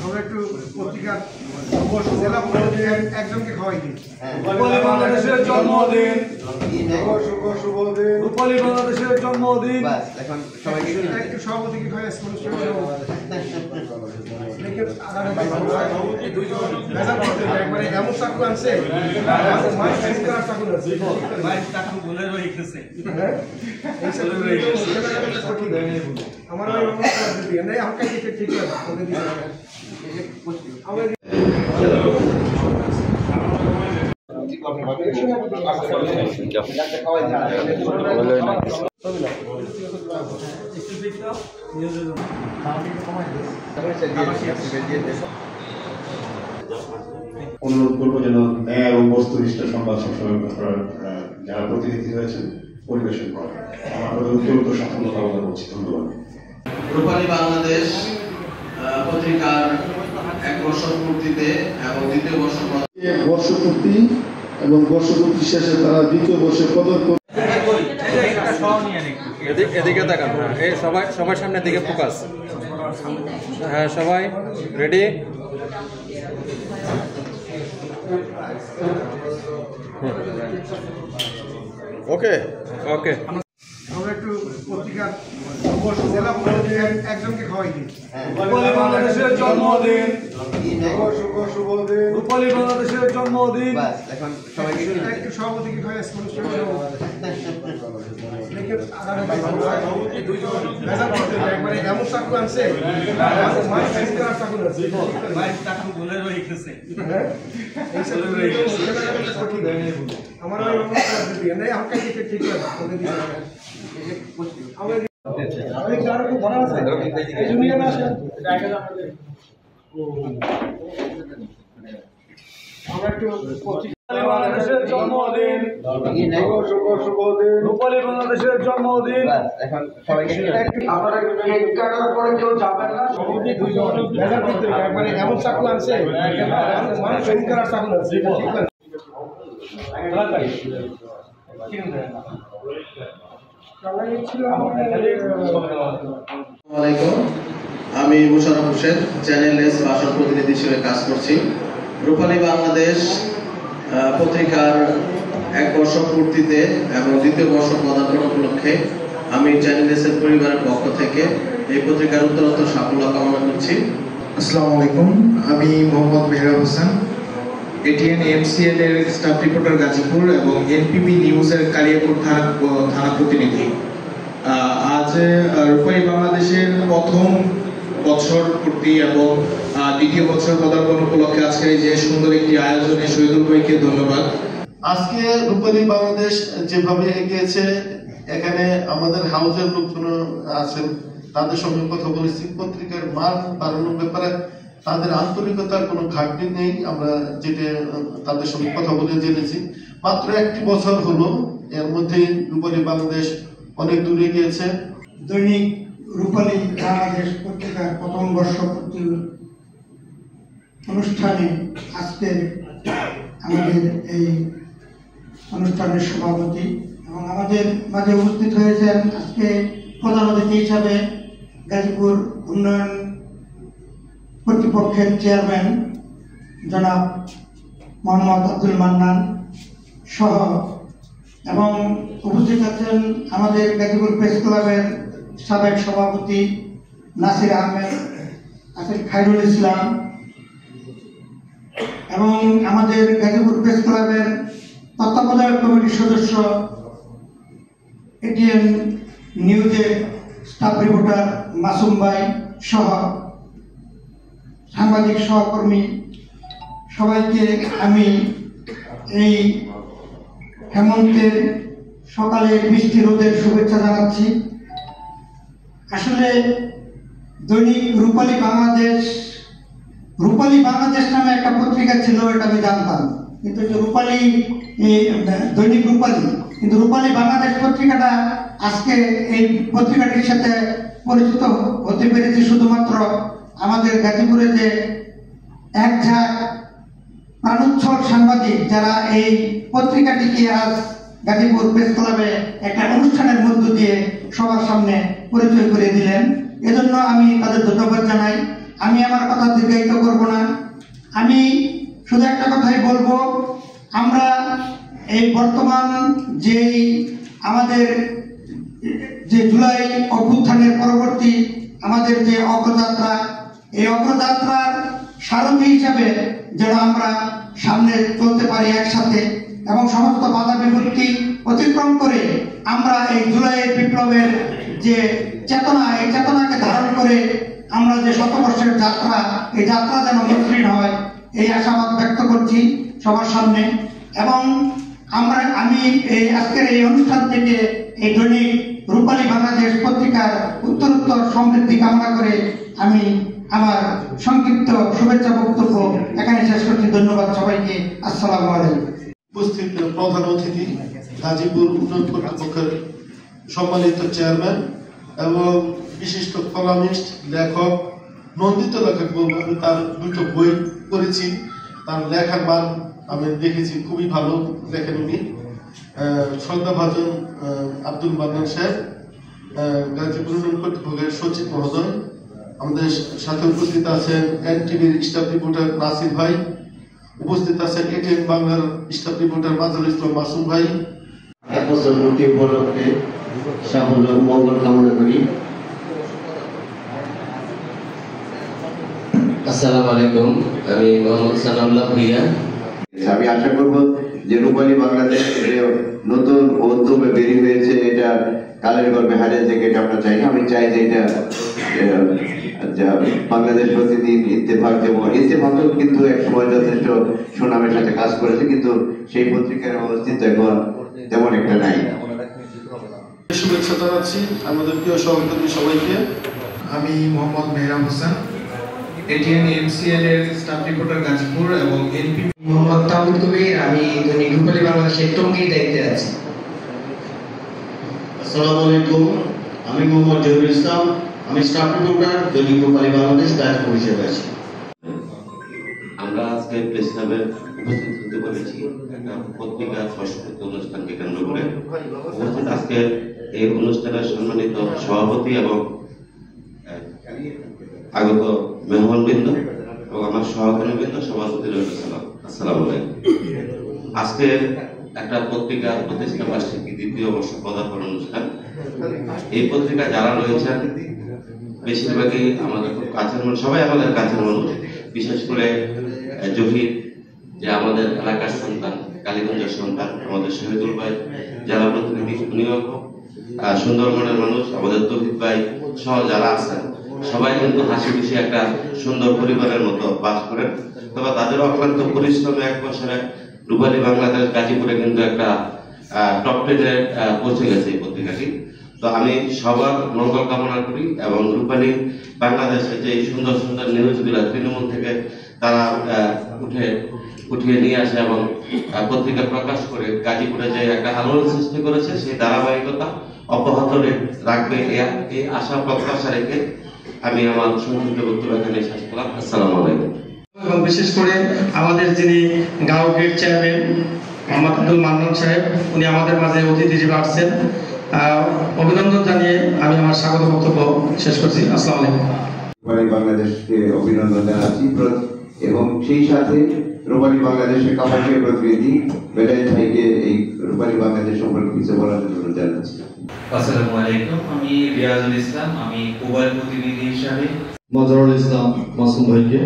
আমরা একটু পত্রিকার জেলা একজনকে খাওয়াই দিই। রূপালী বাংলাদেশের জন্মদিন, রূপালী বাংলাদেশের জন্মদিন। এখন সবাইকে একটু সভাপতিকে খাওয়াই একবারে এমন চাকু আনছে আমার ঠিক অনুরোধ করবো যেন ন্যায় ও বস্তুনিষ্ঠ সংবাদ সবসময় যারা প্রতিনিধি হয়েছেন পরিবেশন করেন। আমরা অত্যন্ত সাফল্য কামনা করছি। ধন্যবাদ। রূপালী বাংলাদেশ পত্রিকার 1 বছর পূর্তিতে এবং 2য় বর্ষপূর্তি এবং বর্ষপূর্তি শেষে তারা 2য় বর্ষে পদার্পণ। এদিকে তাকান, এই সবার সামনের দিকে ফোকাস। হ্যাঁ, সবাই রেডি? ওকে ওকে। আমরা একটু পত্রিকার জেলা একজনকে খাওয়াই দিই। রূপালী বাংলাদেশের জন্মদিন, রূপালী বাংলাদেশের জন্মদিন। এখন সবাইকে একটু সভাপতিকে খাওয়াই একবারে এমন চাকু আনছে আমার ঠিক বাংলাদেশের জন্মদিন, রূপালী বাংলাদেশের জন্মদিন। এখন সবাইকে আপনারা কেক কাটার পরে কেউ যাবেন না, সভাপতি দুইজন একবারে এমন চাকু আনছে মানুষ চাকু আনছে। আমি মুশারফ হোসেন, চ্যানেল এস ভাষণ প্রতিনিধি হিসেবে কাজ করছি। রূপালী বাংলাদেশ পত্রিকার 1 বছর পূর্তিতে এবং 2য় বর্ষ পদার্পণ উপলক্ষে আমি চ্যানেল এস এর পরিবারের পক্ষ থেকে এই পত্রিকার উত্তরোত্তর সাফল্য কামনা করছি। আসসালামু আলাইকুম, আমি মোহাম্মদ মেহরাব হোসেন, এটিএন এমসিএল এর স্টাফ রিপোর্টার গাজীপুর এবং এনপিবি নিউজের কালিয়াপুর থানা প্রতিনিধি। আজ রূপালী বাংলাদেশের প্রথম বছর পূর্তি এবং 2য় বছর পদার্পণ উপলক্ষে আজকে যে সুন্দর একটি আয়োজনে শহীদুল ভাইকে ধন্যবাদ। আজকে রূপালী বাংলাদেশ যেভাবে এগিয়েছে, এখানে আমাদের হাউসের লোকজন আছেন, তাদের সঙ্গে কথা বলেছি। পত্রিকার মান বাড়ানোর ব্যাপারে তাদের আন্তরিকতার কোনো ঘাটতি নেই। আমরা যেটা তাদের সঙ্গে কথা বলে জেনেছি, মাত্র 1টি বছর হলো, এর মধ্যে রূপালী বাংলাদেশ অনেক দূরে গিয়েছে। দৈনিক রূপালী বাংলাদেশ পত্রিকার প্রথম বর্ষপূর্তি অনুষ্ঠানে আজকে আমাদের এই অনুষ্ঠানের সভাপতি এবং আমাদের মাঝে উপস্থিত হয়েছেন আজকে প্রধান অতিথি হিসাবে গাজীপুর উন্নয়ন কর্তৃপক্ষের চেয়ারম্যান জনাব মোহাম্মদ আব্দুল মান্নান সহ, এবং উপস্থিত আছেন আমাদের গাজীপুর প্রেস ক্লাবের সাবেক সভাপতি নাসির আহমেদ, আছেন খায়রুল ইসলাম, এবং আমাদের গাজীপুর প্রেস ক্লাবের তত্ত্বাবধায়ক কমিটির সদস্য এটিএন নিউজের স্টাফ রিপোর্টার মাসুম ভাই সহ সাংবাদিক সহকর্মী সবাইকে আমি এই হেমন্তের সকালে বৃষ্টি রোদের শুভেচ্ছা জানাচ্ছি। আসলে দৈনিক রূপালী বাংলাদেশ নামে একটা পত্রিকা ছিল, এটা আমি জানতাম, কিন্তু রূপালী দৈনিক রূপালী, কিন্তু রূপালী বাংলাদেশ পত্রিকাটা আজকে এই পত্রিকাটির সাথে পরিচিত হতে পেরেছি শুধুমাত্র আমাদের গাজীপুরে যে এক ঝাঁক প্রাণোচ্ছল সাংবাদিক যারা এই পত্রিকাটিকে আজ গাজীপুর প্রেস ক্লাবে একটা অনুষ্ঠানের মধ্য দিয়ে সবার সামনে পরিচয় করে দিলেন, এজন্য আমি তাদের ধন্যবাদ জানাই। আমি আমার কথা দীর্ঘায়িত করব না। আমি শুধু একটা কথাই বলবো, আমরা এই বর্তমান যেই আমাদের যে জুলাই অভ্যুত্থানের পরবর্তী আমাদের যে অগ্রযাত্রা, এই অগ্রযাত্রার সারথি হিসাবে যেন আমরা সামনে চলতে পারি একসাথে, এবং সমস্ত বাধা বিপত্তি অতিক্রম করে আমরা এই জুলাইয়ের বিপ্লবের যে চেতনা, এই চেতনাকে ধারণ করে আমরা যে শতবর্ষের যাত্রা, এই যাত্রা যেন মসৃণ হয়, এই আশাবাদ ব্যক্ত করছি সবার সামনে। এবং আমি এই আজকের এই অনুষ্ঠান থেকে এই দৈনিক রূপালী বাংলাদেশ পত্রিকার উত্তরোত্তর সমৃদ্ধি কামনা করে আমি আমার সংক্ষিপ্ত শুভেচ্ছা বক্তব্য এখানে শেষ করছি। ধন্যবাদ সবাইকে। আসসালামু আলাইকুম। উপস্থিত প্রধান অতিথি, গাজীপুর উন্নয়ন কর্তৃপক্ষের সম্মানিত চেয়ারম্যান এবং বিশিষ্ট কলামিস্ট, লেখক, নন্দিত লেখক বলবো। আমি তার দুটো বই পড়েছি, তার লেখার মান আমি দেখেছি, খুবই ভালো লেখেন উনি। শ্রদ্ধাভাজন আব্দুল মান্নান সাহেব, গাজীপুর উন্নয়ন কর্তৃপক্ষের সচিব মহোদয়, আমাদের সাথে উপস্থিত আছেন এনটিভির স্টাফ রিপোর্টার নাসির ভাই, উপস্থিত আছেন এটিএন বাংলার স্টাফ রিপোর্টার মাজহারুল ইসলাম মাসুম ভাই। এক বছর পূর্তি উপলক্ষে সাফল্য মঙ্গল কামনা করি। আসসালামু আলাইকুম, আমি মোহাম্মদ সানাউল্লাহ ভুইয়া। আমি আশা করব যে রূপালী বাংলাদেশ নতুন উদ্যোগে বেরিয়ে হয়েছে, এটা কালের গর্বে হারিয়ে থেকে এটা আমরা চাই না। আমি চাই যে এটা বাংলাদেশ প্রতিদিন ইত্তেফাক, যেমন ইত্তেফাকও কিন্তু এক সময় যথেষ্ট সুনামের সাথে কাজ করেছে, কিন্তু সেই পত্রিকার অস্তিত্ব এখন তেমন একটা নাই। শুভেচ্ছা জানাচ্ছি আমাদের প্রিয় সহকর্মী সবাইকে। আমি মোহাম্মদ মেহরাব হোসেন, এটিএন এমসিএল এর স্টাফ রিপোর্টার গাজীপুর এবং এনপিপি। মোহাম্মদ তামিম কবির, আমি দৈনিক রূপালী বাংলাদেশের টঙ্গীর দায়িত্বে আছি। আসসালামু আলাইকুম, আমি মোহাম্মদ জহিরুল ইসলাম, আমি স্টাফ রিপোর্টার দৈনিক রূপালী বাংলাদেশ গাজীপুর হিসেবে আছি। আমরা আজকে প্রেস ক্লাবে উপস্থিত হতে পেরেছি একটা পত্রিকা সংস্কৃতি অনুষ্ঠানকে কেন্দ্র করে। উপস্থিত আজকে এই অনুষ্ঠানের সম্মানিত সভাপতি এবং আগত মেহমানবৃন্দ এবং আমার সহকর্মীবৃন্দ, সভাপতি রইল সালাম। আসসালামু আলাইকুম। আজকে একটা পত্রিকা প্রতিষ্ঠা বার্ষিকী দ্বিতীয় বর্ষ পদার্পণ অনুষ্ঠান। এই পত্রিকা যারা রয়েছেন বেশিরভাগই আমাদের খুব কাছের মানুষ, সবাই আমাদের কাছের মানুষ। বিশেষ করে জহির, যে আমাদের এলাকার সন্তান, কালীগঞ্জের সন্তান, আমাদের শহীদুল ভাই জেলা প্রতিনিধি, উনিও সুন্দরবনের মানুষ, আমাদের তৌহিদ ভাই সহ যারা আছেন সবাই কিন্তু হাসি খুশি একটা সুন্দর পরিবারের মতো বাস করেন। তবে তাদের অক্লান্ত পরিশ্রমে এক বছরে রূপালী বাংলাদেশ গাজীপুরে কিন্তু একটা টপ 10-এ পৌঁছে গেছে এই পত্রিকাটি। তো আমি সবার মঙ্গল কামনা করি এবং রূপালী বাংলাদেশে যে সুন্দর সুন্দর নিউজগুলো তৃণমূল থেকে তারা উঠিয়ে নিয়ে আসে এবং পত্রিকা প্রকাশ করে গাজীপুরে যে একটা আলোড়ন সৃষ্টি করেছে, সেই ধারাবাহিকতা অব্যাহত রাখবে এই আশা প্রত্যাশা রেখে আমি আমার সংক্ষিপ্ত বক্তব্য এখানে শেষ করলাম। আসসালামু আলাইকুম। এবং বিশেষ করে আমাদের যিনি গাঁও গেট চেয়ারম্যান মোহাম্মদ আব্দুল মান্নান সাহেব, উনি আমাদের মাঝে অতিথি হিসেবে আসছেন। অভিনন্দন জানিয়ে আমি আমার স্বাগত বক্তব্য শেষ করছি। আসসালামু আলাইকুম। রূপালী বাংলাদেশকে অভিনন্দন জানাচ্ছি এবং সেই সাথে রূপালী বাংলাদেশের কামাঠিয়া প্রতিনিধি বেলায়েত ভাইকে এই রূপালী বাংলাদেশ সম্পর্কে কিছু বলার জন্য জানাচ্ছি। আসসালামু আলাইকুম, আমি রিয়াজুল ইসলাম, আমি মোবাইল প্রতিনিধি হিসাবে। মাজহারুল ইসলাম মাসুম ভাইকে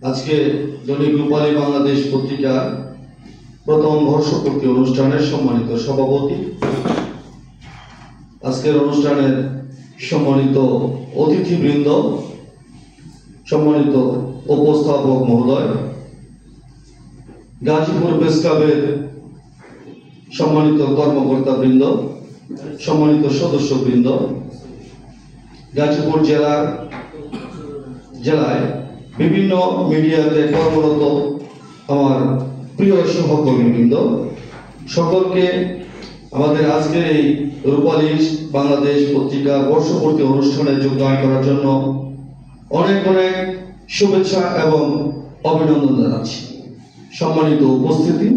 আজকে দৈনিক রূপালী বাংলাদেশ পত্রিকার প্রথম বর্ষপূর্তি অনুষ্ঠানের সম্মানিত সভাপতি, আজকের অনুষ্ঠানের সম্মানিত অতিথিবৃন্দ, সম্মানিত উপস্থাপক মহোদয়, গাজীপুর প্রেস ক্লাবের সম্মানিত কর্মকর্তাবৃন্দ, সম্মানিত সদস্যবৃন্দ, গাজীপুর জেলায় বিভিন্ন মিডিয়াতে কর্মরত আমার প্রিয় সহকর্মীবৃন্দ, সকলকে আমাদের আজকের এই রূপালী বাংলাদেশ পত্রিকা বর্ষপূর্তি অনুষ্ঠানে যোগদান করার জন্য অনেক অনেক শুভেচ্ছা এবং অভিনন্দন জানাচ্ছি। সম্মানিত উপস্থিতি,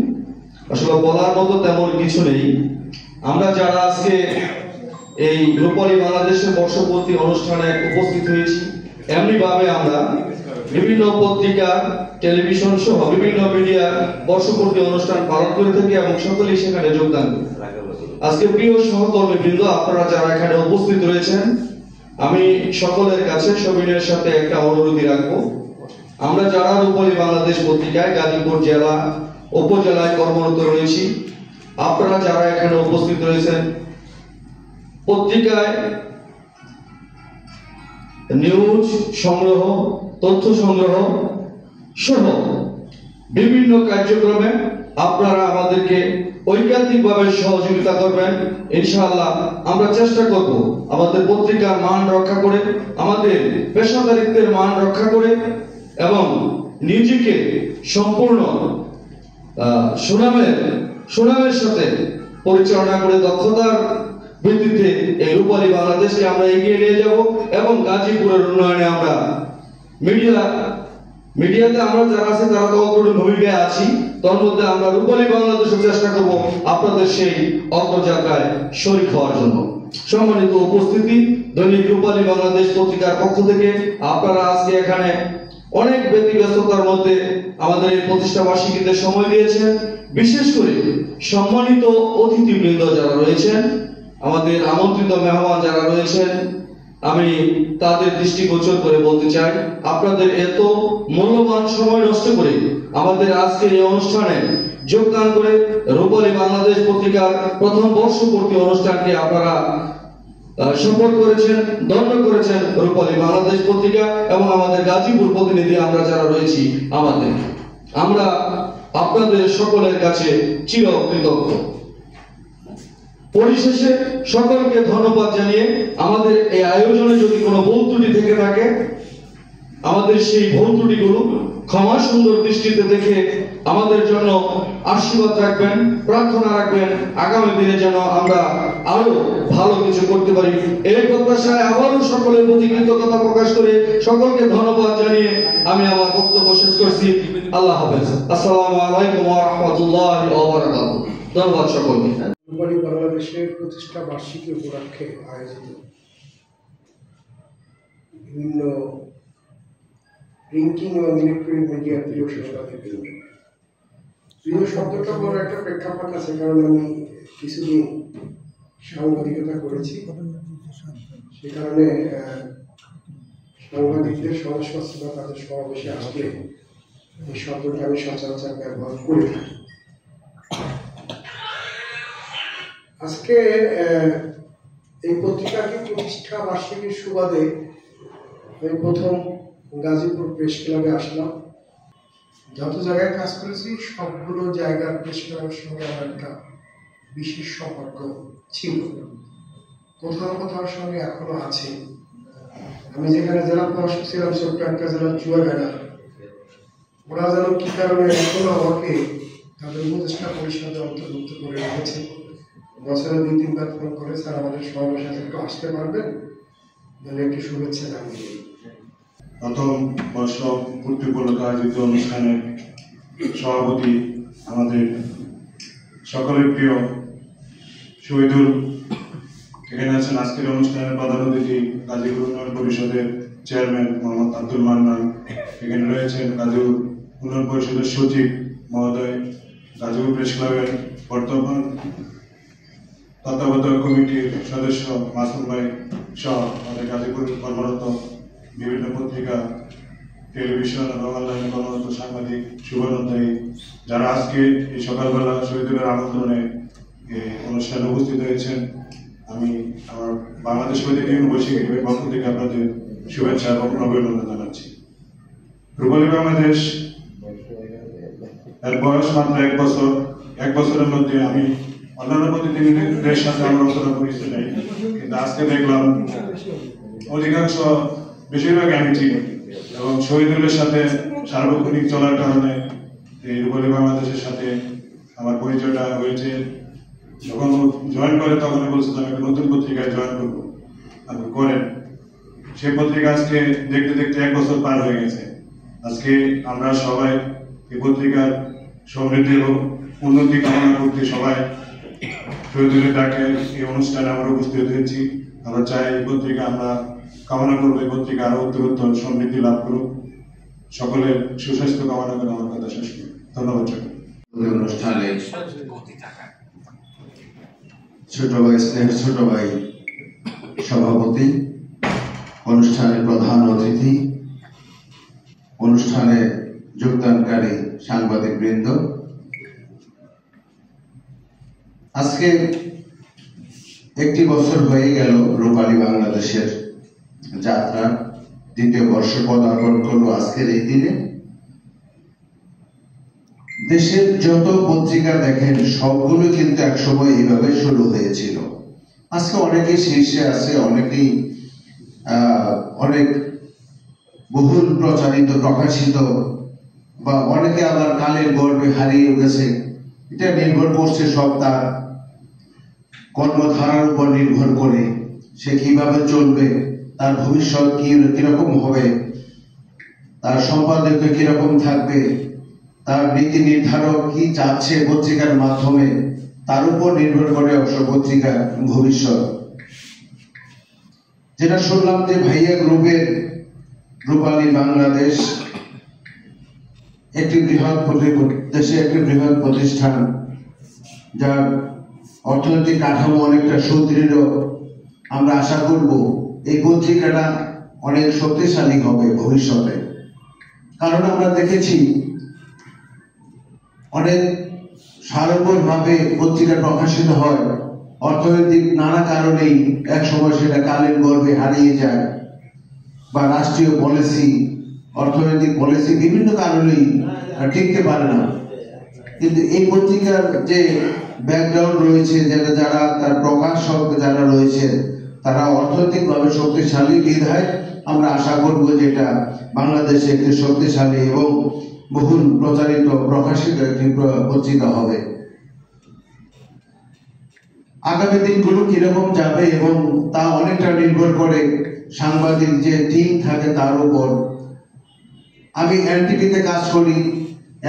আসলে বলার মতো তেমন কিছু নেই। আমরা যারা আজকে এই রূপালী বাংলাদেশের বর্ষপূর্তি অনুষ্ঠানে উপস্থিত হয়েছি, এমনিভাবে আমরা বিভিন্ন পত্রিকা, টেলিভিশন সহ বিভিন্ন মিডিয়া বর্ষপূর্তি অনুষ্ঠান পালন করে থাকি এবং সকলেই সেখানে যোগদান করি। আজকে প্রিয় সহকর্মীবৃন্দ, আপনারা যারা এখানে উপস্থিত রয়েছেন, আমি সকলের কাছে সবিনয়ের সাথে একটা অনুরোধই রাখবো। আমরা যারা রূপালী বাংলাদেশ পত্রিকায় গাজীপুর জেলা উপজেলায় কর্মরত রয়েছি, আপনারা যারা এখানে উপস্থিত রয়েছেন, পত্রিকায় নিউজ সংগ্রহ, তথ্য সংগ্রহ সহ বিভিন্ন কার্যক্রমে আপনারা আমাদেরকে ঐকান্তিকভাবে সহযোগিতা করবেন। ইনশাআল্লাহ আমরা চেষ্টা করব আমাদের পত্রিকার মান রক্ষা করে, আমাদের পেশাদারিত্বের মান রক্ষা করে এবং নিজেকে সম্পূর্ণ সুনামের সাথে পরিচালনা করে দক্ষতার ভিত্তিতে এই রূপালী বাংলাদেশকে আমরা এগিয়ে নিয়ে যাব এবং গাজীপুরের উন্নয়নে আমরা মিডিয়াতে আমরা যারা আছি তারা তো অগ্রণী ভূমিকায় আছি, তার মধ্যে আমরা রূপালী বাংলাদেশের চেষ্টা করব আপনাদের সেই অগ্রযাত্রায় শরীক হওয়ার জন্য। সম্মানিত উপস্থিতি, দৈনিক রূপালী বাংলাদেশ পত্রিকার পক্ষ থেকে আপনারা আজকে এখানে অনেক ব্যস্ততার মধ্যে আমাদের এই প্রতিষ্ঠা বার্ষিকীতে সময় দিয়েছেন। বিশেষ করে সম্মানিত অতিথিবৃন্দ যারা রয়েছেন, আমাদের আমন্ত্রিত মেহমান যারা রয়েছেন, আমি তাদের দৃষ্টিগোচর করে বলতে চাই, আপনাদের এত মূল্যবান সময় নষ্ট করে আমাদের আজকের এই অনুষ্ঠানে যোগদান করে রূপালী বাংলাদেশ পত্রিকার প্রথম বর্ষপূর্তি অনুষ্ঠানকে আপনারা সফল করেছেন, দণ্ড করেছেন রূপালী বাংলাদেশ পত্রিকা এবং আমাদের গাজীপুর প্রতিনিধি আমরা যারা রয়েছি, আমরা আপনাদের সকলের কাছে চিরকৃতজ্ঞ। পরিশেষে সকলকে ধন্যবাদ জানিয়ে আমাদের এই আয়োজনে যদি কোনো ভুল ত্রুটি থেকে থাকে, আমাদের সেই ভুল ত্রুটিগুলো ক্ষমা সুন্দর দৃষ্টিতে দেখে আমাদের জন্য আশীর্বাদ রাখবেন, প্রার্থনা রাখবেন, আগামী দিনে যেন আমরা আরো ভালো কিছু করতে পারি। এই প্রত্যাশায় আবারও সকলের প্রতি কৃতজ্ঞতা প্রকাশ করে সকলকে ধন্যবাদ জানিয়ে আমি আমার বক্তব্য শেষ করছি। আল্লাহ হাফেজ। আসসালামু আলাইকুম ওয়া রাহমাতুল্লাহি ওয়া বারাকাতুহু। ধন্যবাদ সকলকে। রূপালী বাংলাদেশের প্রতিষ্ঠা বার্ষিকী উপলক্ষে আয়োজিত বিভিন্ন প্রিন্টিং এবং ইলেকট্রনিক মিডিয়ার প্রিয় সাংবাদিকবৃন্দ, প্রিয় শব্দটা বড় একটা প্রেক্ষাপট আছে, কারণ আমি কিছুদিন সাংবাদিকতা করেছি। সে কারণে সাংবাদিকদের সংস্পর্শে বা তাদের সমাবেশে আসলে এই শব্দটা আমি সচরাচর ব্যবহার করে থাকি। আজকে এই পত্রিকাটি প্রতিষ্ঠা বার্ষিকীর সুবাদে আমি প্রথম গাজীপুর প্রেস ক্লাবে আসলাম। যত জায়গায় কাজ করেছি সবগুলো জায়গার প্রেস ক্লাবের সঙ্গে আমার একটা বিশেষ সম্পর্ক ছিল, কোথাও সঙ্গে এখনো আছে। আমি যেখানে জেলা প্রশাসক ছিলাম, ছোট্ট একটা জেলা চুয়াডাঙ্গা, ওরা যেন কি কারণে এখনো আমাকে তাদের উপদেষ্টা পরিষদে অন্তর্ভুক্ত করে রেখেছে। বছরে 2-3 বার ফোন করে, স্যার আমাদের সমাবেশে একটু আসতে পারবেন, তাহলে একটু শুভেচ্ছা জানিয়ে। প্রথম বর্ষ পূর্তি উপলক্ষে আয়োজিত অনুষ্ঠানের সভাপতি আমাদের সকলের প্রিয় শহীদুল, এখানে আছেন আজকের অনুষ্ঠানের প্রধান অতিথি গাজীপুর উন্নয়ন পরিষদের চেয়ারম্যান মোহাম্মদ আব্দুল মান্নান, এখানে রয়েছেন গাজীপুর উন্নয়ন পরিষদের সচিব মহোদয়, গাজীপুর প্রেস ক্লাবের বর্তমান তত্ত্বাবধায়ক কমিটির সদস্য মাসুম ভাই সহ আমাদের গাজীপুর কর্মরত বিভিন্ন পত্রিকা, টেলিভিশন এবং অনলাইনে কর্মরত সাংবাদিক শুভানুধ্যায়ী, যারা আজকে এই সকালবেলা শহীদুলের আমন্ত্রণে এই অনুষ্ঠানে উপস্থিত হয়েছেন, আমি আমার বাংলাদেশ পত্রিকা ইউনিভার্সিটির পক্ষ থেকে আপনাদের শুভেচ্ছা এবং অভিনন্দন জানাচ্ছি। রূপালী বাংলাদেশ এর বয়স মাত্র 1 বছর। 1 বছরের মধ্যে আমি অন্যান্য প্রতিনিধিদের সাথে আমার অতটা পরিচয় নেই, কিন্তু আজকে দেখলাম অধিকাংশ বেশিরভাগ আমি চিনি এবং শহীদুলের সাথে সার্বক্ষণিক চলার কারণে এই রূপালী বাংলাদেশের সাথে আমার পরিচয়টা হয়েছে। যখন জয়েন করে তখন বলছিলাম আমি একটা নতুন পত্রিকায় জয়েন করবো, আপনি করেন। সেই পত্রিকা আজকে দেখতে দেখতে 1 বছর পার হয়ে গেছে। আজকে আমরা সবাই এই পত্রিকার সমৃদ্ধি ও উন্নতি কামনা করতে সবাই শহীদুলের ডাকে এই অনুষ্ঠানে আমরা উপস্থিত হয়েছি। আমরা চাই এই পত্রিকা আমরা কামনা করবো এই পত্রিকা আরো উত্তরোত্তর সমৃদ্ধি লাভ করুক। সকলের সুস্বাস্থ্য কামনা করে আমার কথা শেষ করি। ধন্যবাদ। অনুষ্ঠানে ছোট ভাই, স্নেহের ছোট ভাই সভাপতি, অনুষ্ঠানের প্রধান অতিথি, অনুষ্ঠানে যোগদানকারী সাংবাদিক বৃন্দ, আজকে একটি বছর হয়ে গেল রূপালী বাংলাদেশের যাত্রা, দ্বিতীয় বর্ষ পদার্পণ করলো আজকের এই দিনে। দেশের যত পত্রিকা দেখেন সবগুলো কিন্তু একসময় এইভাবে শুরু হয়েছিল। আজকে অনেকে শীর্ষে আছে, অনেকেই অনেক বহুল প্রচারিত প্রকাশিত, বা অনেকে আবার কালের গর্ভে হারিয়ে গেছে। এটা নির্ভর করছে সব তার কর্মধারার উপর নির্ভর করে, সে কিভাবে চলবে, তার ভবিষ্যৎ কিরকম হবে, তার সম্পাদকীয় কিরকম থাকবে, তার নীতি নির্ধারক কি চাচ্ছে পত্রিকার মাধ্যমে, তার উপর নির্ভর করে অবশ্য পত্রিকার ভবিষ্যৎ। যেটা শুনলাম যে ভাইয়া গ্রুপের রূপালী বাংলাদেশ একটি দেশে একটি বৃহৎ প্রতিষ্ঠান, যার অর্থনৈতিক কাঠামো অনেকটা সুদৃঢ়। আমরা আশা করব এই পত্রিকাটা অনেক শক্তিশালী হবে ভবিষ্যতে, কারণ আমরা দেখেছি অনেক সাড়ম্বরভাবে পত্রিকা প্রকাশিত হয়, অর্থনৈতিক নানা কারণেই এক সময় সেটা কালের গর্ভে হারিয়ে যায়, বা রাষ্ট্রীয় পলিসি, অর্থনৈতিক পলিসি বিভিন্ন কারণেই টিকতে পারে না। কিন্তু এই পত্রিকার যে ব্যাকগ্রাউন্ড রয়েছে, যেটা যারা তার প্রকাশক যারা রয়েছে তারা অর্থনৈতিকভাবে শক্তিশালী বিধায় আমরা আশা করব যে এটা বাংলাদেশে একটি শক্তিশালী এবং বহুল প্রচারিত প্রকাশিত একটি পত্রিকা হবে। আগামী দিনগুলো কিরকম যাবে এবং তা অনেকটা নির্ভর করে সাংবাদিক যে টিম থাকে তার উপর। আমি এনটিভিতে কাজ করি।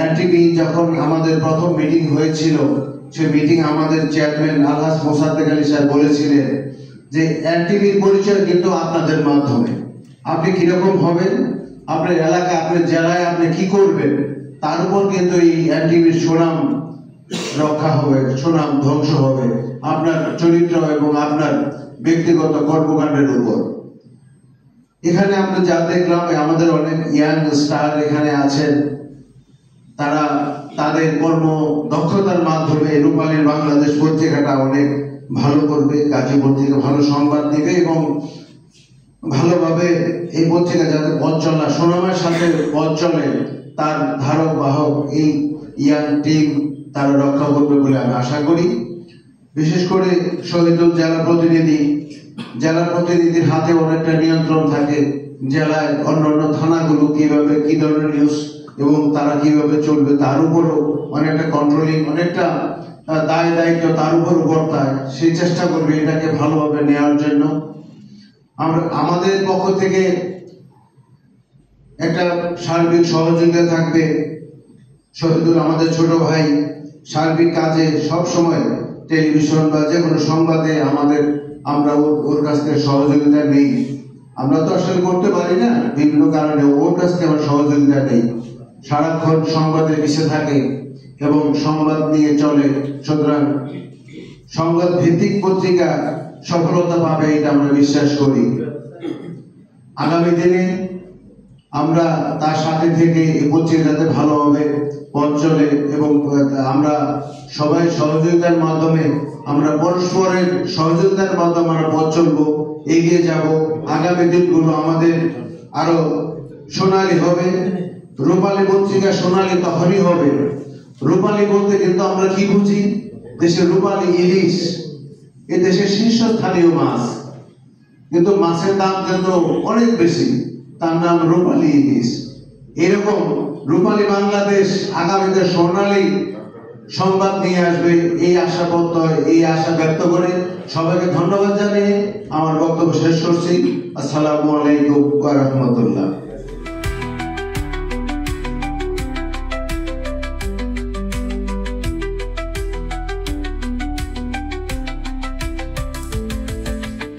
এনটিভি যখন আমাদের প্রথম মিটিং হয়েছিল, সে মিটিং আমাদের চেয়ারম্যান আলহাজ মোসাদ্দেক আলী স্যার বলেছিলেন যে এনটিভির পরিচয় কিন্তু আপনাদের মাধ্যমে। আপনি কিরকম হবেন, আপনার এলাকায়, আপনার জেলায় আপনি কি করবেন, তার উপর কিন্তু এই এনটিভির সুনাম রক্ষা হবে, সুনাম ধ্বংস হবে আপনার চরিত্র এবং আপনার ব্যক্তিগত কর্মকাণ্ডের উপর। এখানে আমরা যা দেখলাম, আমাদের অনেক ইয়াং স্টার এখানে আছেন, তারা তাদের কর্ম দক্ষতার মাধ্যমে রূপালী বাংলাদেশ পত্রিকাটা অনেক ভালো করবে, গাজীপুর থেকে ভালো সংবাদ দিবে এবং ভালোভাবে এই পত্রিকা যাতে পথ চলা সুনামের সাথে পথ চলে, তার ধারক বাহক এই ইয়াং টিম তারা রক্ষা করবে বলে আমি আশা করি। বিশেষ করে শহীদুল জেলা প্রতিনিধির হাতে অনেকটা নিয়ন্ত্রণ থাকে, জেলায় অন্যান্য থানাগুলো কিভাবে কি ধরনের নিউজ এবং তারা কিভাবে চলবে তার উপরও অনেকটা কন্ট্রোলিং, অনেকটা দায় দায়িত্ব তার উপর বর্তায়। সেই চেষ্টা করবে এটাকে ভালোভাবে নেওয়ার জন্য। আমাদের পক্ষ থেকে একটা সার্বিক সহযোগিতা থাকবে। শহীদুল আমাদের ছোট ভাই, সার্বিক কাজে সব সময় টেলিভিশন বা যে কোনো সংবাদে আমরা ওর কাছ থেকে সহযোগিতা নেই। আমরা তো আসলে করতে পারি না বিভিন্ন কারণে, ওর কাছ থেকে আমরা সহযোগিতা নেই। সারাক্ষণ সংবাদে মিশে থাকে এবং সংবাদ নিয়ে চলে। সুতরাং সংবাদ ভিত্তিক পত্রিকা সফলতা পাবে এটা আমরা বিশ্বাস করি। আগামী দিনে আমরা তার সাথে থেকে এই পত্রিকাতে ভালোভাবে পথ চলে এবং আমরা সবাই সহযোগিতার মাধ্যমে, আমরা পরস্পরের সহযোগিতার মাধ্যমে আমরা পথ চলবো, এগিয়ে যাব। আগামী দিনগুলো আমাদের আরো সোনালী হবে। রূপালী পত্রিকা সোনালী তখনই হবে, রূপালী বলতে কিন্তু আমরা কি বুঝি, দেশের রূপালী ইলিশ, এই দেশের শীর্ষস্থানীয় মাছ, কিন্তু মাছের দাম কিন্তু অনেক বেশি, তার নাম রূপালী ইলিশ। এরকম রূপালী বাংলাদেশ আগামীতে সোনালী সংবাদ নিয়ে আসবে, এই আশা ব্যক্ত করে সবাইকে ধন্যবাদ জানিয়ে আমার বক্তব্য শেষ করছি। আসসালামু আলাইকুম ওয়া রাহমাতুল্লাহ।